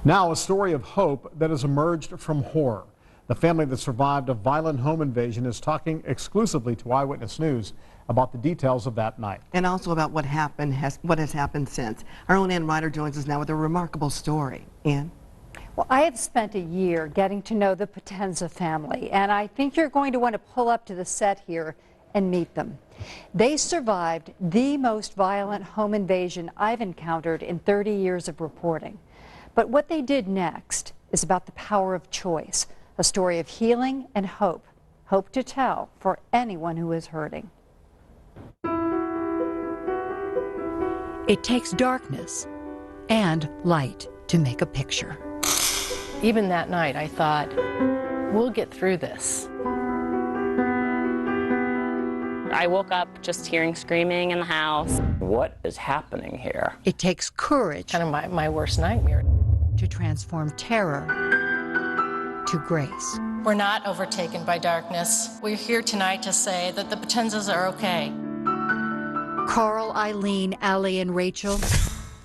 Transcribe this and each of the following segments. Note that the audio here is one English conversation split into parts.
Now, a story of hope that has emerged from horror. The family that survived a violent home invasion is talking exclusively to Eyewitness News about the details of that night. And also about what has happened since. Our own Ann Ryder joins us now with a remarkable story. Ann? Well, I have spent a year getting to know the POTENZA family, and I think you're going to want to pull up to the set here and meet them. They survived the most violent home invasion I've encountered in 30 years of reporting. But what they did next is about the power of choice, a story of healing and hope, hope to tell for anyone who is hurting. It takes darkness and light to make a picture. Even that night, I thought, we'll get through this. I woke up just hearing screaming in the house. What is happening here? It takes courage. Kind of my worst nightmare. To transform terror to grace. We're not overtaken by darkness. We're here tonight to say that the POTENZAs are okay. Carl, Eileen, Allie, and Rachel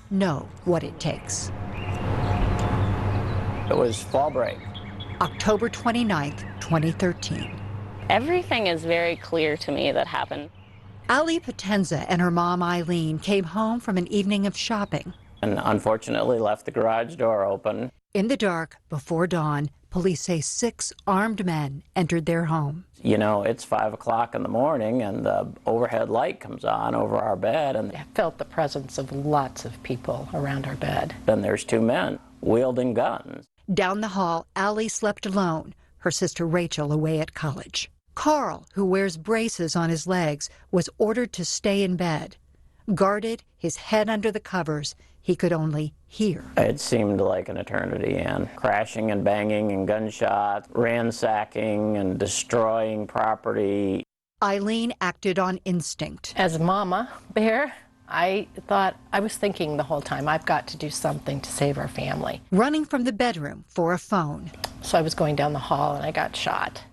know what it takes. It was fall break. October 29th, 2013. Everything is very clear to me that happened. Allie POTENZA and her mom Eileen came home from an evening of shopping. And unfortunately left the garage door open. In the dark, before dawn, police say 6 armed men entered their home. You know, it's 5 o'clock in the morning and the overhead light comes on over our bed, and I felt the presence of lots of people around our bed. then there's 2 men wielding guns. Down the hall, Allie slept alone, her sister Rachel away at college. Carl, who wears braces on his legs, was ordered to stay in bed. Guarded, his head under the covers, he could only hear. It seemed like an eternity, and crashing and banging and gunshots, ransacking and destroying property. Eileen acted on instinct. As Mama Bear, I was thinking the whole time, I've got to do something to save our family. Running from the bedroom for a phone. So I was going down the hall and I got shot.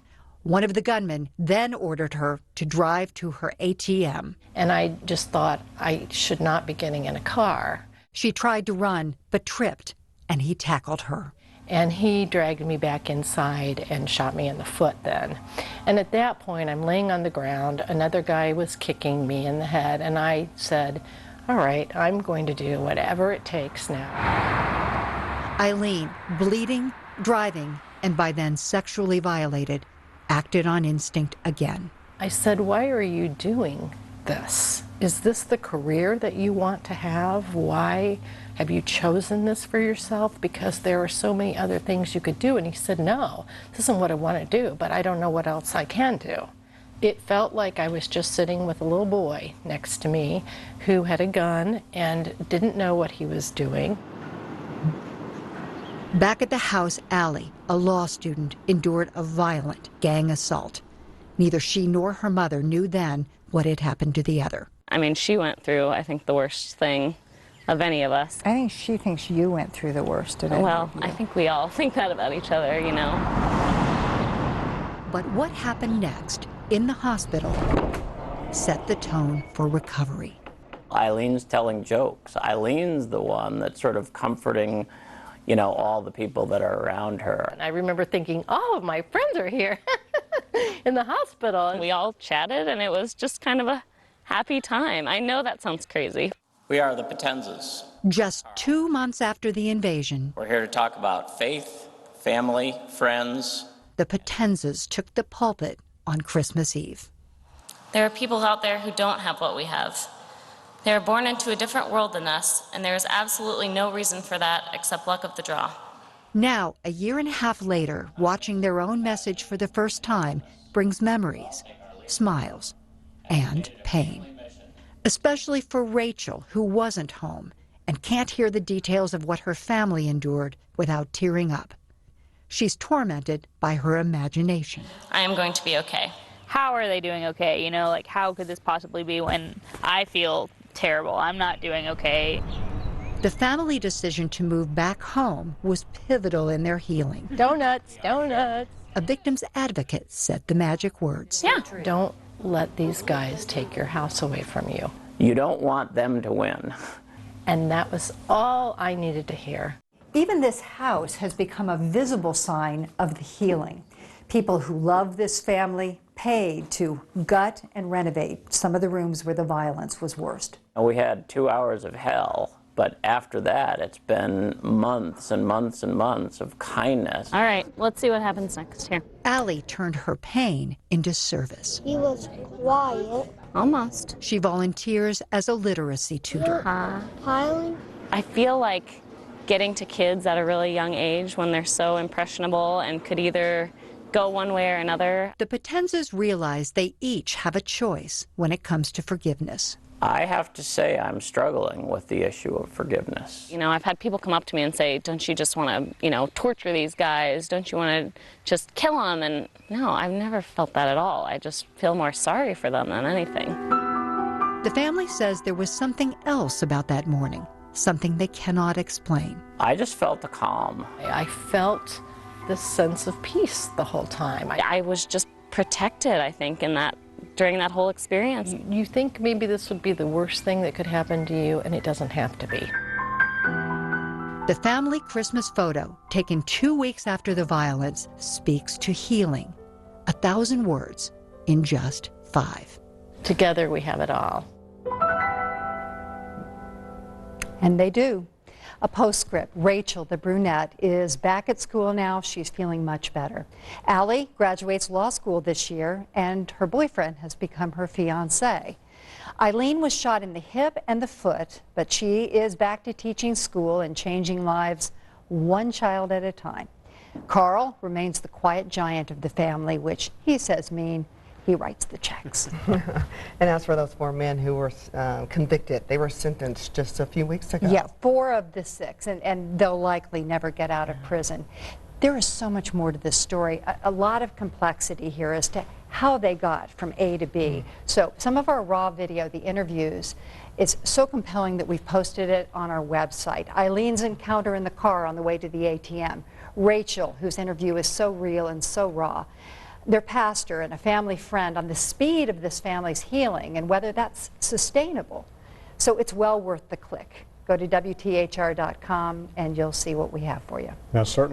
One of the gunmen then ordered her to drive to her ATM. And I just thought I should not be getting in a car. She tried to run, but tripped, and he tackled her. And he dragged me back inside and shot me in the foot then. And at that point, I'm laying on the ground. Another guy was kicking me in the head, and I said, all right, I'm going to do whatever it takes now. Eileen, bleeding, driving, and by then sexually violated, acted on instinct again. I said, why are you doing this? Is this the career that you want to have? Why have you chosen this for yourself? Because there are so many other things you could do. And he said, no, this isn't what I want to do, but I don't know what else I can do. It felt like I was just sitting with a little boy next to me who had a gun and didn't know what he was doing. Back at the house, Allie, a law student, endured a violent gang assault. Neither she nor her mother knew then what had happened to the other. I mean, she went through, I think, the worst thing of any of us. I think she thinks you went through the worst of it. Well, I think we all think that about each other, you know. But what happened next in the hospital set the tone for recovery. Eileen's telling jokes. Eileen's the one that's sort of comforting, you know, all the people that are around her. And I remember thinking, oh, my friends are here in the hospital. We all chatted, and it was just kind of a happy time. I know that sounds crazy. We are the POTENZAs. Just 2 months after the invasion, We're here to talk about faith, family, friends. the POTENZAs took the pulpit on Christmas Eve. There are people out there who don't have what we have. They are born into a different world than us, and there is absolutely no reason for that except luck of the draw. Now, a year and a half later, watching their own message for the first time brings memories, smiles, and pain. Especially for Rachel, who wasn't home and can't hear the details of what her family endured without tearing up. She's tormented by her imagination. I am going to be okay. How are they doing okay? You know, like, how could this possibly be when I feel terrible? I'm not doing okay. The family decision to move back home was pivotal in their healing. Donuts, donuts. A victim's advocate said the magic words. Yeah. Don't let these guys take your house away from you. You don't want them to win. And that was all I needed to hear. Even this house has become a visible sign of the healing. People who love this family paid to gut and renovate some of the rooms where the violence was worst. We had 2 hours of hell, but after that, it's been months and months and months of kindness. All right, let's see what happens next here. Allie turned her pain into service. He was quiet. Almost. She volunteers as a literacy tutor. Piling. I feel like getting to kids at a really young age when they're so impressionable and could either go one way or another. The Potenzas realize they each have a choice when it comes to forgiveness. I have to say I'm struggling with the issue of forgiveness. You know, I've had people come up to me and say, don't you just want to, torture these guys? Don't you want to just kill them? And no, I've never felt that at all. I just feel more sorry for them than anything. The family says there was something else about that morning, something they cannot explain. I just felt the calm. I felt this sense of peace the whole time. I was just protected, I think, during that whole experience. You think maybe this would be the worst thing that could happen to you, and it doesn't have to be. The family Christmas photo, taken 2 weeks after the violence, speaks to healing. 1,000 words in just 5. Together we have it all. And they do. A postscript. Rachel, the brunette, is back at school now. She's feeling much better. Allie graduates law school this year, and her boyfriend has become her fiancé. EILEEN was shot in the hip and the foot, but she is back to teaching school and changing lives one child at a time. Carl remains the quiet giant of the family, which he says mean he writes the checks. And as for those 4 men who were convicted, they were sentenced just a few weeks ago. Yeah, 4 of the 6, and they'll likely never get out of prison. There is so much more to this story, a lot of complexity here as to how they got from A to B. So some of our raw video, the interviews, is so compelling that we've posted it on our website. EILEEN's encounter in the car on the way to the ATM. Rachel, whose interview is so real and so raw. Their pastor and a family friend on the speed of this family's healing and whether that's sustainable. So it's well worth the click. Go to WTHR.com and you'll see what we have for you. Now, certainly.